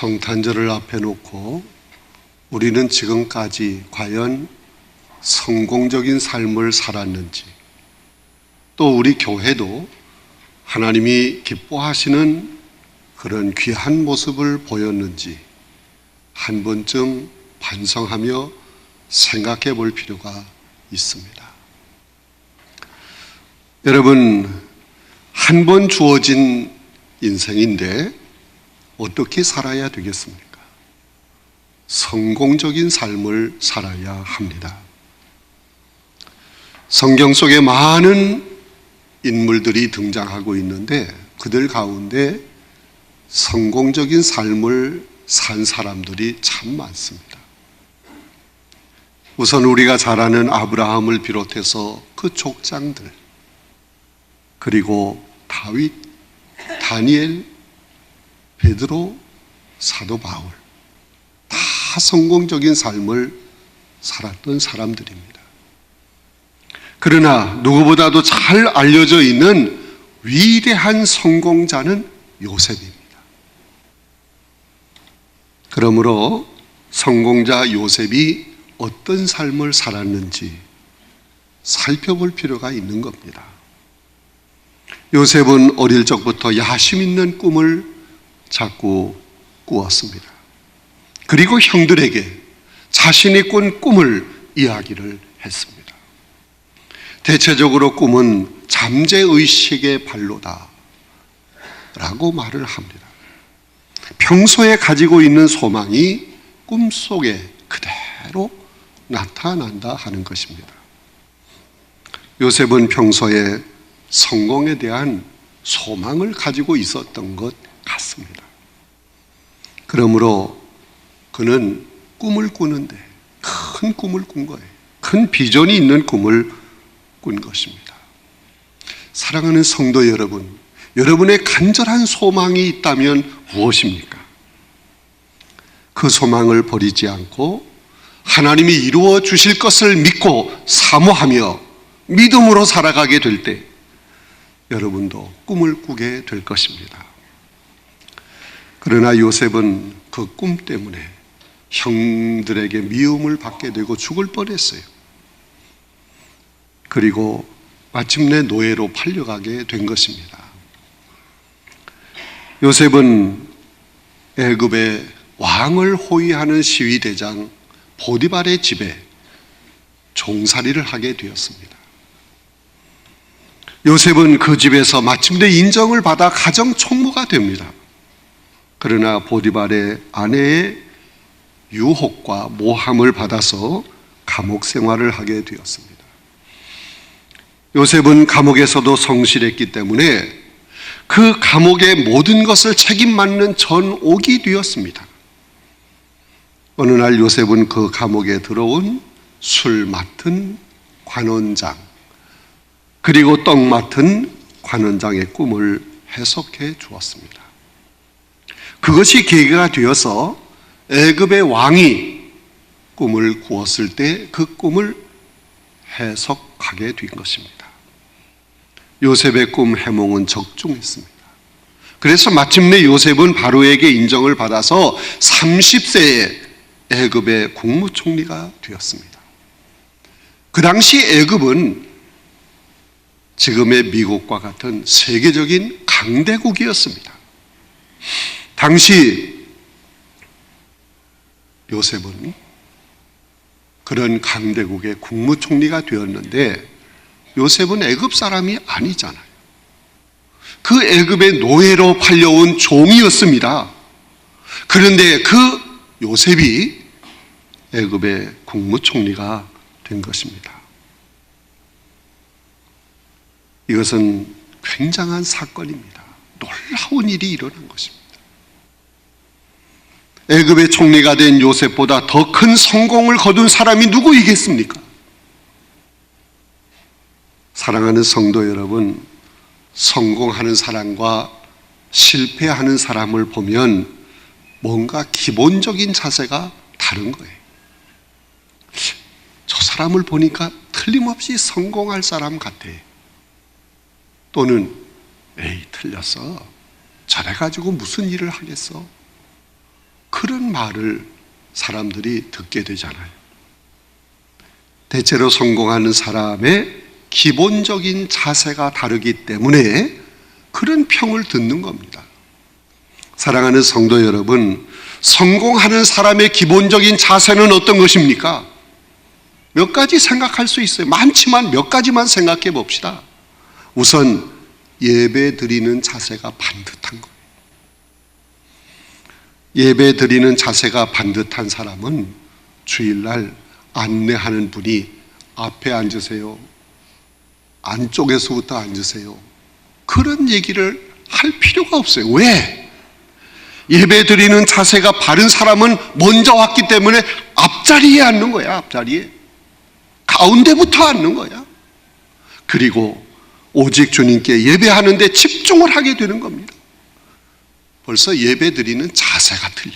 성탄절을 앞에 놓고 우리는 지금까지 과연 성공적인 삶을 살았는지, 또 우리 교회도 하나님이 기뻐하시는 그런 귀한 모습을 보였는지 한 번쯤 반성하며 생각해 볼 필요가 있습니다. 여러분, 한 번 주어진 인생인데 어떻게 살아야 되겠습니까? 성공적인 삶을 살아야 합니다. 성경 속에 많은 인물들이 등장하고 있는데 그들 가운데 성공적인 삶을 산 사람들이 참 많습니다. 우선 우리가 잘 아는 아브라함을 비롯해서 그 족장들, 그리고 다윗, 다니엘, 베드로, 사도 바울, 다 성공적인 삶을 살았던 사람들입니다. 그러나 누구보다도 잘 알려져 있는 위대한 성공자는 요셉입니다. 그러므로 성공자 요셉이 어떤 삶을 살았는지 살펴볼 필요가 있는 겁니다. 요셉은 어릴 적부터 야심 있는 꿈을 자꾸 꾸었습니다. 그리고 형들에게 자신이 꾼 꿈을 이야기를 했습니다. 대체적으로 꿈은 잠재의식의 발로다 라고 말을 합니다. 평소에 가지고 있는 소망이 꿈속에 그대로 나타난다 하는 것입니다. 요셉은 평소에 성공에 대한 소망을 가지고 있었던 것 같습니다. 그러므로 그는 꿈을 꾸는데 큰 꿈을 꾼 거예요. 큰 비전이 있는 꿈을 꾼 것입니다. 사랑하는 성도 여러분, 여러분의 간절한 소망이 있다면 무엇입니까? 그 소망을 버리지 않고 하나님이 이루어 주실 것을 믿고 사모하며 믿음으로 살아가게 될 때 여러분도 꿈을 꾸게 될 것입니다. 그러나 요셉은 그 꿈 때문에 형들에게 미움을 받게 되고 죽을 뻔했어요. 그리고 마침내 노예로 팔려가게 된 것입니다. 요셉은 애굽의 왕을 호위하는 시위대장 보디발의 집에 종살이를 하게 되었습니다. 요셉은 그 집에서 마침내 인정을 받아 가정 총무가 됩니다. 그러나 보디발의 아내의 유혹과 모함을 받아서 감옥 생활을 하게 되었습니다. 요셉은 감옥에서도 성실했기 때문에 그 감옥의 모든 것을 책임맡는 전옥이 되었습니다. 어느 날 요셉은 그 감옥에 들어온 술 맡은 관원장, 그리고 떡 맡은 관원장의 꿈을 해석해 주었습니다. 그것이 계기가 되어서 애굽의 왕이 꿈을 꾸었을 때 그 꿈을 해석하게 된 것입니다. 요셉의 꿈 해몽은 적중했습니다. 그래서 마침내 요셉은 바로에게 인정을 받아서 30세에 애굽의 국무총리가 되었습니다. 그 당시 애굽은 지금의 미국과 같은 세계적인 강대국이었습니다. 당시 요셉은 그런 강대국의 국무총리가 되었는데 요셉은 애굽 사람이 아니잖아요. 그 애굽의 노예로 팔려온 종이었습니다. 그런데 그 요셉이 애굽의 국무총리가 된 것입니다. 이것은 굉장한 사건입니다. 놀라운 일이 일어난 것입니다. 애굽의 총리가 된 요셉보다 더 큰 성공을 거둔 사람이 누구이겠습니까? 사랑하는 성도 여러분, 성공하는 사람과 실패하는 사람을 보면 뭔가 기본적인 자세가 다른 거예요. 저 사람을 보니까 틀림없이 성공할 사람 같아. 또는 에이 틀렸어. 저래가지고 무슨 일을 하겠어. 그런 말을 사람들이 듣게 되잖아요. 대체로 성공하는 사람의 기본적인 자세가 다르기 때문에 그런 평을 듣는 겁니다. 사랑하는 성도 여러분, 성공하는 사람의 기본적인 자세는 어떤 것입니까? 몇 가지 생각할 수 있어요. 많지만 몇 가지만 생각해 봅시다. 우선 예배 드리는 자세가 반듯한 거예요. 예배 드리는 자세가 반듯한 사람은 주일날 안내하는 분이 앞에 앉으세요, 안쪽에서부터 앉으세요, 그런 얘기를 할 필요가 없어요. 왜? 예배 드리는 자세가 바른 사람은 먼저 왔기 때문에 앞자리에 앉는 거야. 앞자리에 가운데부터 앉는 거야. 그리고 오직 주님께 예배하는 데 집중을 하게 되는 겁니다. 벌써 예배 드리는 자세가 틀려.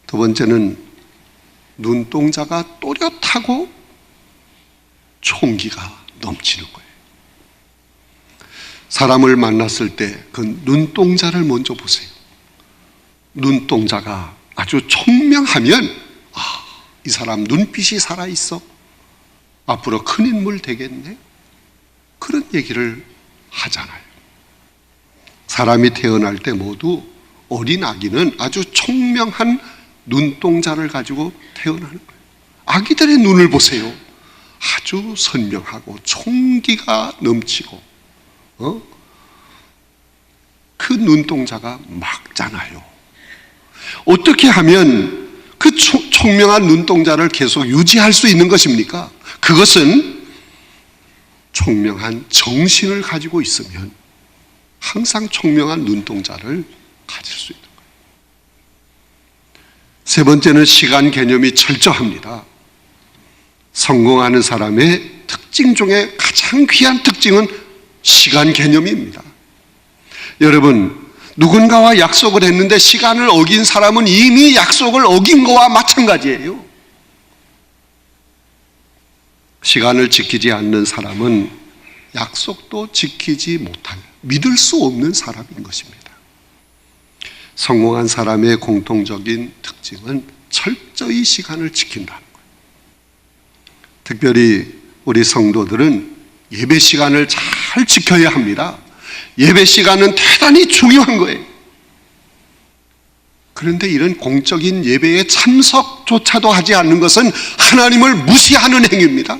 두 번째는 눈동자가 또렷하고 총기가 넘치는 거예요. 사람을 만났을 때 그 눈동자를 먼저 보세요. 눈동자가 아주 총명하면 이 사람 눈빛이 살아있어, 앞으로 큰 인물 되겠네, 그런 얘기를 하잖아요. 사람이 태어날 때 모두 어린 아기는 아주 총명한 눈동자를 가지고 태어나는 거예요. 아기들의 눈을 보세요. 아주 선명하고 총기가 넘치고 그 눈동자가 막잖아요. 어떻게 하면 그 총명한 눈동자를 계속 유지할 수 있는 것입니까? 그것은 총명한 정신을 가지고 있으면 항상 총명한 눈동자를 가질 수 있는 거예요. 세 번째는 시간 개념이 철저합니다. 성공하는 사람의 특징 중에 가장 귀한 특징은 시간 개념입니다. 여러분, 누군가와 약속을 했는데 시간을 어긴 사람은 이미 약속을 어긴 거와 마찬가지예요. 시간을 지키지 않는 사람은 약속도 지키지 못한, 믿을 수 없는 사람인 것입니다. 성공한 사람의 공통적인 특징은 철저히 시간을 지킨다는 거예요. 특별히 우리 성도들은 예배 시간을 잘 지켜야 합니다. 예배 시간은 대단히 중요한 거예요. 그런데 이런 공적인 예배에 참석조차도 하지 않는 것은 하나님을 무시하는 행위입니다.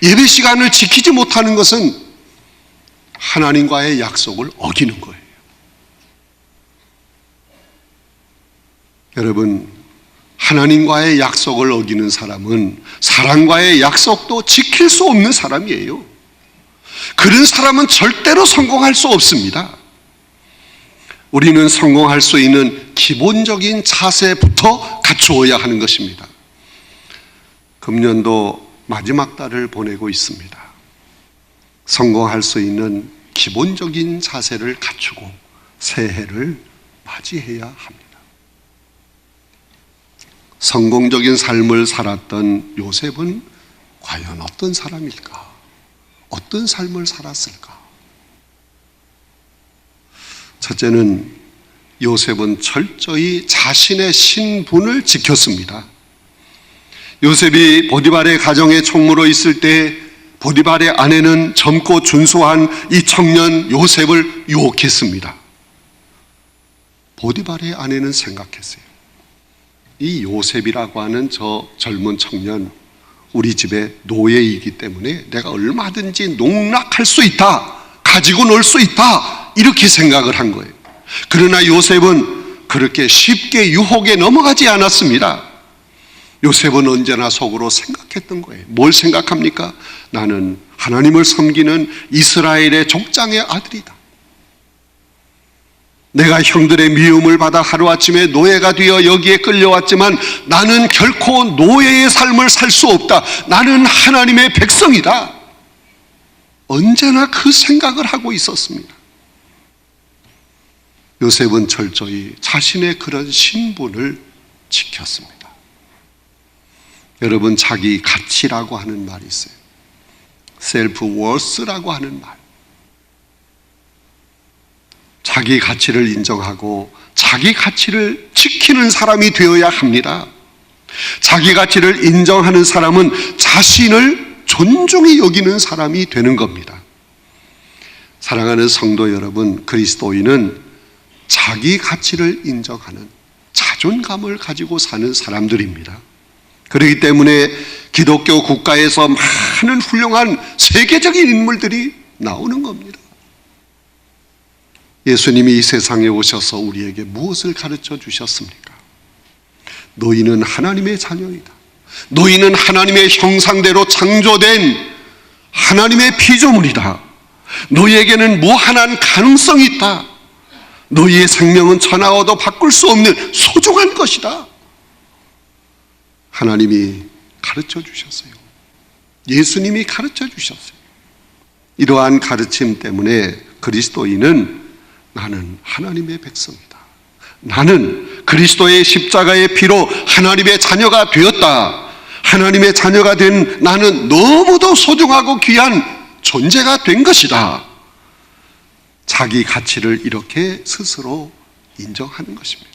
예배 시간을 지키지 못하는 것은 하나님과의 약속을 어기는 거예요. 여러분, 하나님과의 약속을 어기는 사람은 사람과의 약속도 지킬 수 없는 사람이에요. 그런 사람은 절대로 성공할 수 없습니다. 우리는 성공할 수 있는 기본적인 자세부터 갖추어야 하는 것입니다. 금년도 마지막 달을 보내고 있습니다. 성공할 수 있는 기본적인 자세를 갖추고 새해를 맞이해야 합니다. 성공적인 삶을 살았던 요셉은 과연 어떤 사람일까? 어떤 삶을 살았을까? 첫째는 요셉은 철저히 자신의 신분을 지켰습니다. 요셉이 보디발의 가정의 총무로 있을 때 보디발의 아내는 젊고 준수한 이 청년 요셉을 유혹했습니다. 보디발의 아내는 생각했어요. 이 요셉이라고 하는 저 젊은 청년, 우리 집의 노예이기 때문에 내가 얼마든지 농락할 수 있다, 가지고 놀 수 있다, 이렇게 생각을 한 거예요. 그러나 요셉은 그렇게 쉽게 유혹에 넘어가지 않았습니다. 요셉은 언제나 속으로 생각했던 거예요. 뭘 생각합니까? 나는 하나님을 섬기는 이스라엘의 족장의 아들이다. 내가 형들의 미움을 받아 하루아침에 노예가 되어 여기에 끌려왔지만 나는 결코 노예의 삶을 살 수 없다. 나는 하나님의 백성이다. 언제나 그 생각을 하고 있었습니다. 요셉은 철저히 자신의 그런 신분을 지켰습니다. 여러분, 자기 가치라고 하는 말이 있어요. 셀프 워스라고 하는 말. 자기 가치를 인정하고 자기 가치를 지키는 사람이 되어야 합니다. 자기 가치를 인정하는 사람은 자신을 존중히 여기는 사람이 되는 겁니다. 사랑하는 성도 여러분, 그리스도인은 자기 가치를 인정하는 자존감을 가지고 사는 사람들입니다. 그렇기 때문에 기독교 국가에서 많은 훌륭한 세계적인 인물들이 나오는 겁니다. 예수님이 이 세상에 오셔서 우리에게 무엇을 가르쳐 주셨습니까? 너희는 하나님의 자녀이다. 너희는 하나님의 형상대로 창조된 하나님의 피조물이다. 너희에게는 무한한 가능성이 있다. 너희의 생명은 천하와도 바꿀 수 없는 소중한 것이다. 하나님이 가르쳐 주셨어요. 예수님이 가르쳐 주셨어요. 이러한 가르침 때문에 그리스도인은 나는 하나님의 백성이다. 나는 그리스도의 십자가의 피로 하나님의 자녀가 되었다. 하나님의 자녀가 된 나는 너무도 소중하고 귀한 존재가 된 것이다. 자기 가치를 이렇게 스스로 인정하는 것입니다.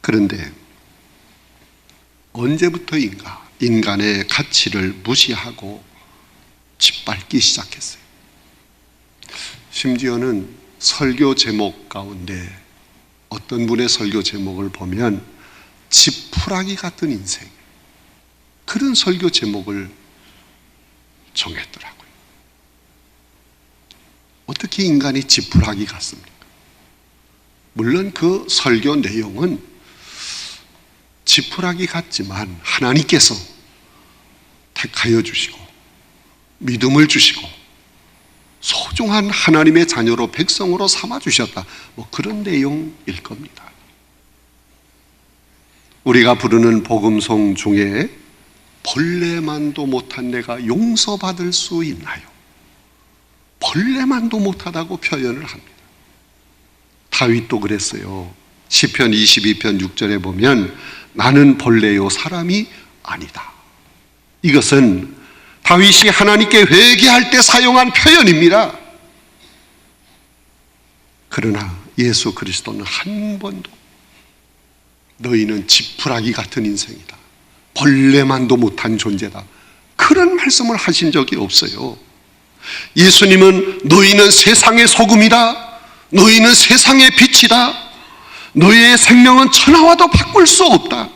그런데 언제부터인가 인간의 가치를 무시하고 짓밟기 시작했어요. 심지어는 설교 제목 가운데 어떤 분의 설교 제목을 보면 지푸라기 같은 인생, 그런 설교 제목을 정했더라고요. 어떻게 인간이 지푸라기 같습니까? 물론 그 설교 내용은 지푸라기 같지만 하나님께서 택하여 주시고 믿음을 주시고 소중한 하나님의 자녀로 백성으로 삼아 주셨다, 그런 내용일 겁니다. 우리가 부르는 복음송 중에 벌레만도 못한 내가 용서받을 수 있나요? 벌레만도 못하다고 표현을 합니다. 다윗도 그랬어요. 시편 22편 6절에 보면 나는 벌레요 사람이 아니다. 이것은 다윗이 하나님께 회개할 때 사용한 표현입니다. 그러나 예수 그리스도는 한 번도 너희는 지푸라기 같은 인생이다, 벌레만도 못한 존재다, 그런 말씀을 하신 적이 없어요. 예수님은 너희는 세상의 소금이다, 너희는 세상의 빛이다, 너희의 생명은 천하와도 바꿀 수 없다.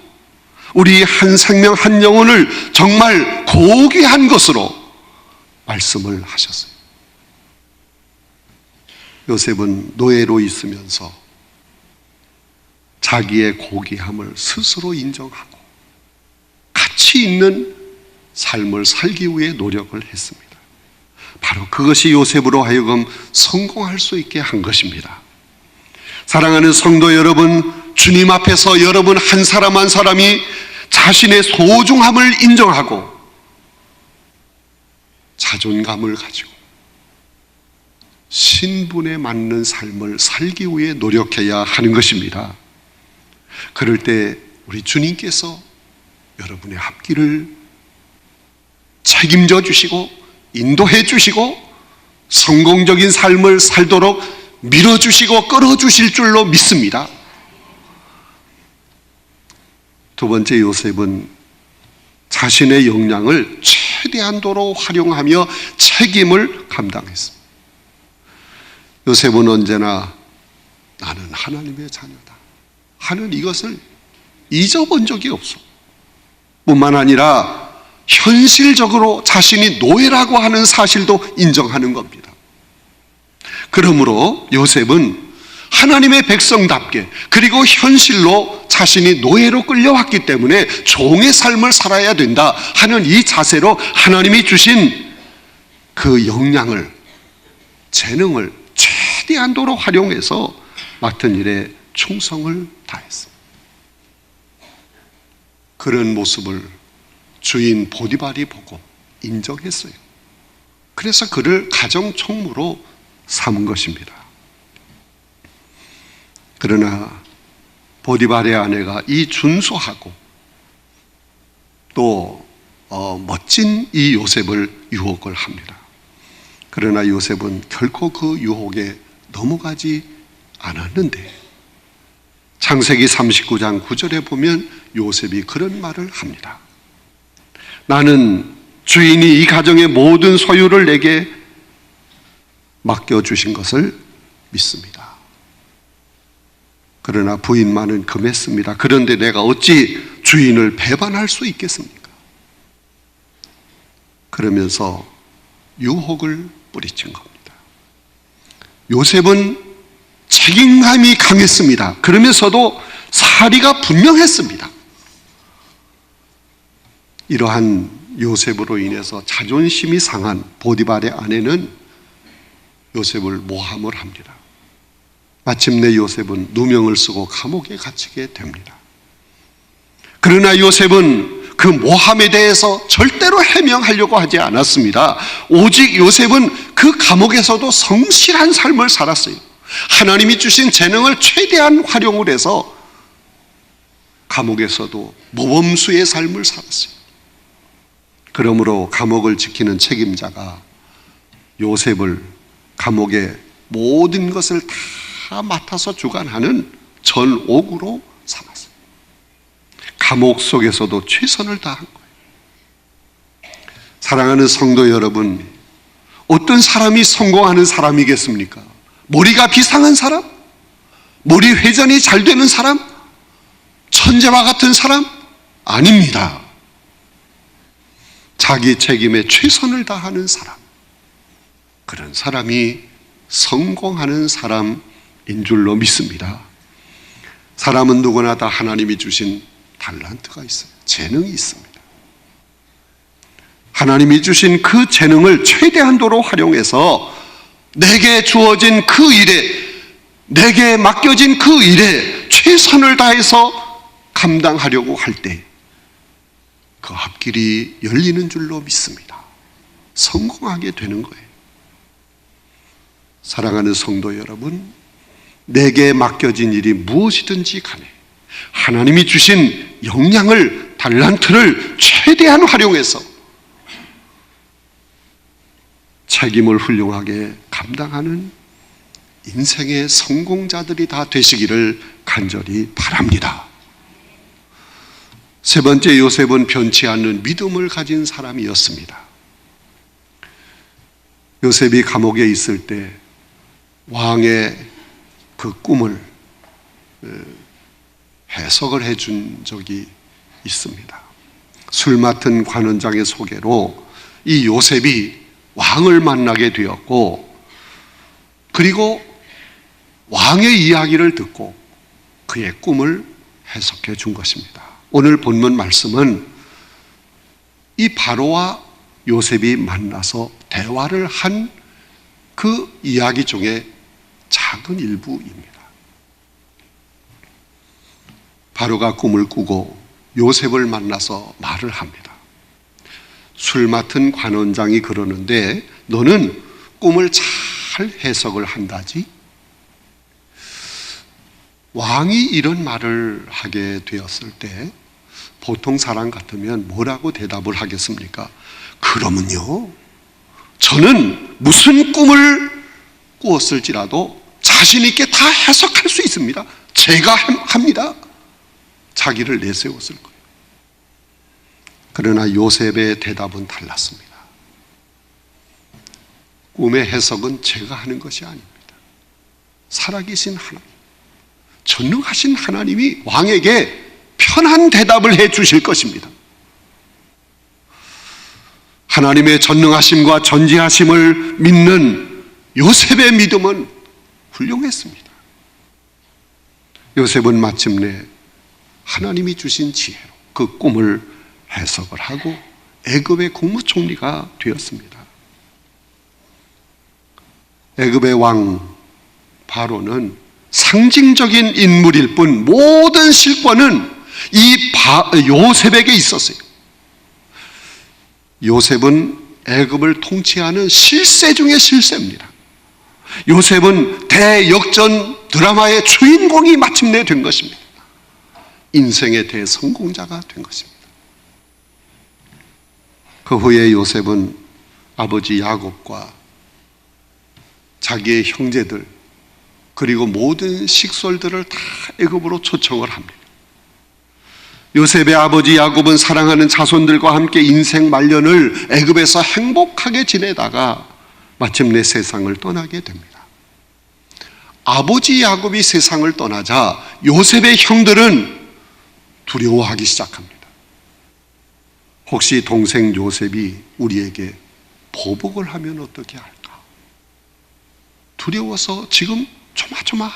우리 한 생명 한 영혼을 정말 고귀한 것으로 말씀을 하셨어요. 요셉은 노예로 있으면서 자기의 고귀함을 스스로 인정하고 가치 있는 삶을 살기 위해 노력을 했습니다. 바로 그것이 요셉으로 하여금 성공할 수 있게 한 것입니다. 사랑하는 성도 여러분, 주님 앞에서 여러분 한 사람 한 사람이 자신의 소중함을 인정하고 자존감을 가지고 신분에 맞는 삶을 살기 위해 노력해야 하는 것입니다. 그럴 때 우리 주님께서 여러분의 앞길을 책임져 주시고 인도해 주시고 성공적인 삶을 살도록 밀어주시고 끌어주실 줄로 믿습니다. 두 번째, 요셉은 자신의 역량을 최대한도로 활용하며 책임을 감당했습니다. 요셉은 언제나 나는 하나님의 자녀다 하는 이것을 잊어본 적이 없어. 뿐만 아니라 현실적으로 자신이 노예라고 하는 사실도 인정하는 겁니다. 그러므로 요셉은 하나님의 백성답게, 그리고 현실로 자신이 노예로 끌려왔기 때문에 종의 삶을 살아야 된다 하는 이 자세로 하나님이 주신 그 역량을, 재능을 최대한도로 활용해서 맡은 일에 충성을 다했습니다. 그런 모습을 주인 보디발이 보고 인정했어요. 그래서 그를 가정총무로 삼은 것입니다. 그러나 보디발의 아내가 이 준수하고 또 멋진 이 요셉을 유혹을 합니다. 그러나 요셉은 결코 그 유혹에 넘어가지 않았는데 창세기 39장 9절에 보면 요셉이 그런 말을 합니다. 나는 주인이 이 가정의 모든 소유를 내게 맡겨주신 것을 믿습니다. 그러나 부인만은 금했습니다. 그런데 내가 어찌 주인을 배반할 수 있겠습니까? 그러면서 유혹을 뿌리친 겁니다. 요셉은 책임감이 강했습니다. 그러면서도 사리가 분명했습니다. 이러한 요셉으로 인해서 자존심이 상한 보디발의 아내는 요셉을 모함을 합니다. 마침내 요셉은 누명을 쓰고 감옥에 갇히게 됩니다. 그러나 요셉은 그 모함에 대해서 절대로 해명하려고 하지 않았습니다. 오직 요셉은 그 감옥에서도 성실한 삶을 살았어요. 하나님이 주신 재능을 최대한 활용을 해서 감옥에서도 모범수의 삶을 살았어요. 그러므로 감옥을 지키는 책임자가 요셉을 감옥의 모든 것을 다 맡아서 주관하는 전옥으로 삼았어요. 감옥 속에서도 최선을 다한 거예요. 사랑하는 성도 여러분, 어떤 사람이 성공하는 사람이겠습니까? 머리가 비상한 사람? 머리 회전이 잘 되는 사람? 천재와 같은 사람? 아닙니다. 자기 책임에 최선을 다하는 사람, 그런 사람이 성공하는 사람인 줄로 믿습니다. 사람은 누구나 다 하나님이 주신 달란트가 있어요. 재능이 있습니다. 하나님이 주신 그 재능을 최대한도로 활용해서 내게 주어진 그 일에, 내게 맡겨진 그 일에 최선을 다해서 감당하려고 할 때 그 앞길이 열리는 줄로 믿습니다. 성공하게 되는 거예요. 사랑하는 성도 여러분, 내게 맡겨진 일이 무엇이든지 간에 하나님이 주신 역량을, 달란트를 최대한 활용해서 책임을 훌륭하게 감당하는 인생의 성공자들이 다 되시기를 간절히 바랍니다. 세 번째, 요셉은 변치 않는 믿음을 가진 사람이었습니다. 요셉이 감옥에 있을 때 왕의 그 꿈을 해석을 해준 적이 있습니다. 술 맡은 관원장의 소개로 이 요셉이 왕을 만나게 되었고, 그리고 왕의 이야기를 듣고 그의 꿈을 해석해 준 것입니다. 오늘 본문 말씀은 이 바로와 요셉이 만나서 대화를 한 그 이야기 중에 작은 일부입니다. 바로가 꿈을 꾸고 요셉을 만나서 말을 합니다. 술 맡은 관원장이 그러는데 너는 꿈을 잘 해석을 한다지? 왕이 이런 말을 하게 되었을 때 보통 사람 같으면 뭐라고 대답을 하겠습니까? 그러면요, 저는 무슨 꿈을 꾸었을지라도 자신 있게 다 해석할 수 있습니다. 제가 합니다. 자기를 내세웠을 거예요. 그러나 요셉의 대답은 달랐습니다. 꿈의 해석은 제가 하는 것이 아닙니다. 살아계신 하나님, 전능하신 하나님이 왕에게 편한 대답을 해 주실 것입니다. 하나님의 전능하심과 전지하심을 믿는 요셉의 믿음은 훌륭했습니다. 요셉은 마침내 하나님이 주신 지혜로 그 꿈을 해석을 하고 애굽의 국무총리가 되었습니다. 애굽의 왕 바로는 상징적인 인물일 뿐 모든 실권은 이 요셉에게 있었어요. 요셉은 애굽을 통치하는 실세 중의 실세입니다. 요셉은 대역전 드라마의 주인공이 마침내 된 것입니다. 인생의 대성공자가 된 것입니다. 그 후에 요셉은 아버지 야곱과 자기의 형제들 그리고 모든 식솔들을 다 애굽으로 초청을 합니다. 요셉의 아버지 야곱은 사랑하는 자손들과 함께 인생 말년을 애굽에서 행복하게 지내다가 마침내 세상을 떠나게 됩니다. 아버지 야곱이 세상을 떠나자 요셉의 형들은 두려워하기 시작합니다. 혹시 동생 요셉이 우리에게 보복을 하면 어떻게 할까? 두려워서 지금 조마조마한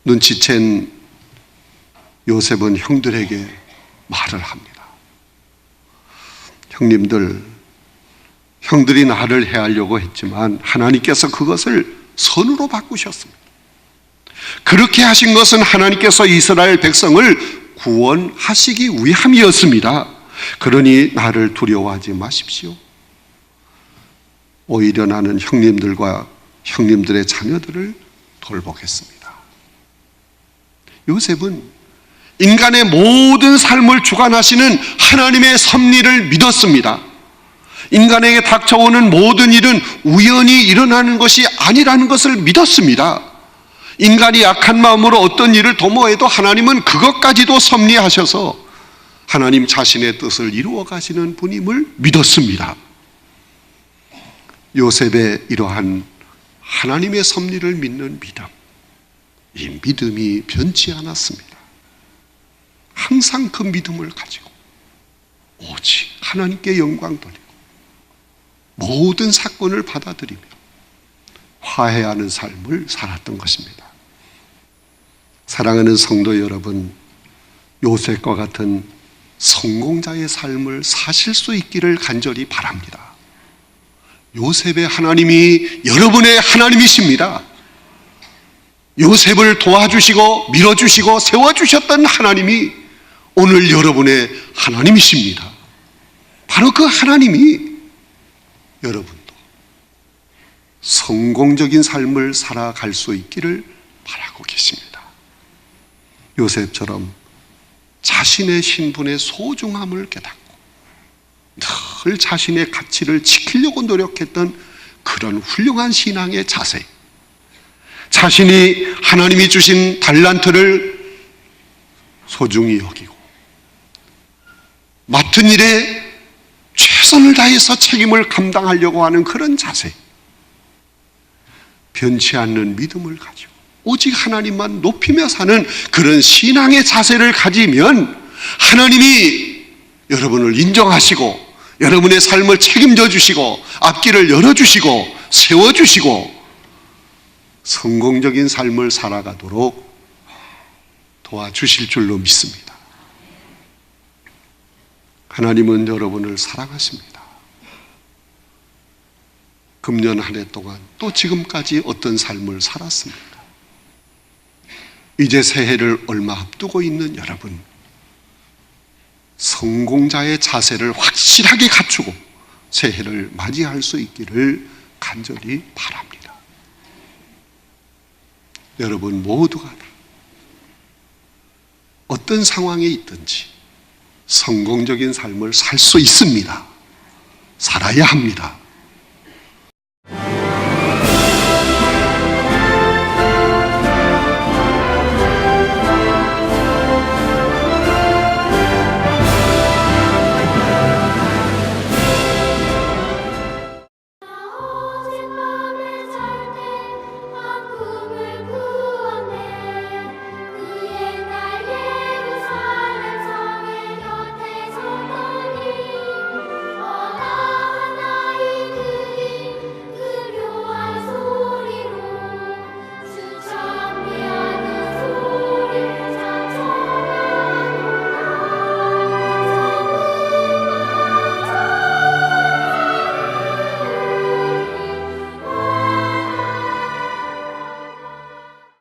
눈치챈 요셉은 형들에게 말을 합니다. 형들이 나를 해하려고 했지만 하나님께서 그것을 선으로 바꾸셨습니다. 그렇게 하신 것은 하나님께서 이스라엘 백성을 구원하시기 위함이었습니다. 그러니 나를 두려워하지 마십시오. 오히려 나는 형님들과 형님들의 자녀들을 돌보겠습니다. 요셉은 인간의 모든 삶을 주관하시는 하나님의 섭리를 믿었습니다. 인간에게 닥쳐오는 모든 일은 우연히 일어나는 것이 아니라는 것을 믿었습니다. 인간이 약한 마음으로 어떤 일을 도모해도 하나님은 그것까지도 섭리하셔서 하나님 자신의 뜻을 이루어 가시는 분임을 믿었습니다. 요셉의 이러한 하나님의 섭리를 믿는 믿음, 이 믿음이 변치 않았습니다. 항상 그 믿음을 가지고 오직 하나님께 영광 돌리고 모든 사건을 받아들이며 화해하는 삶을 살았던 것입니다. 사랑하는 성도 여러분, 요셉과 같은 성공자의 삶을 사실 수 있기를 간절히 바랍니다. 요셉의 하나님이 여러분의 하나님이십니다. 요셉을 도와주시고 밀어주시고 세워주셨던 하나님이 오늘 여러분의 하나님이십니다. 바로 그 하나님이 여러분도 성공적인 삶을 살아갈 수 있기를 바라고 계십니다. 요셉처럼 자신의 신분의 소중함을 깨닫고 늘 자신의 가치를 지키려고 노력했던 그런 훌륭한 신앙의 자세, 자신이 하나님이 주신 달란트를 소중히 여기고 맡은 일에 최선을 다해서 책임을 감당하려고 하는 그런 자세, 변치 않는 믿음을 가지고 오직 하나님만 높이며 사는 그런 신앙의 자세를 가지면 하나님이 여러분을 인정하시고 여러분의 삶을 책임져 주시고 앞길을 열어주시고 세워주시고 성공적인 삶을 살아가도록 도와주실 줄로 믿습니다. 하나님은 여러분을 사랑하십니다. 금년 한 해 동안 또 지금까지 어떤 삶을 살았습니까? 이제 새해를 얼마 앞두고 있는 여러분, 성공자의 자세를 확실하게 갖추고 새해를 맞이할 수 있기를 간절히 바랍니다. 여러분 모두가 어떤 상황에 있든지 성공적인 삶을 살 수 있습니다. 살아야 합니다.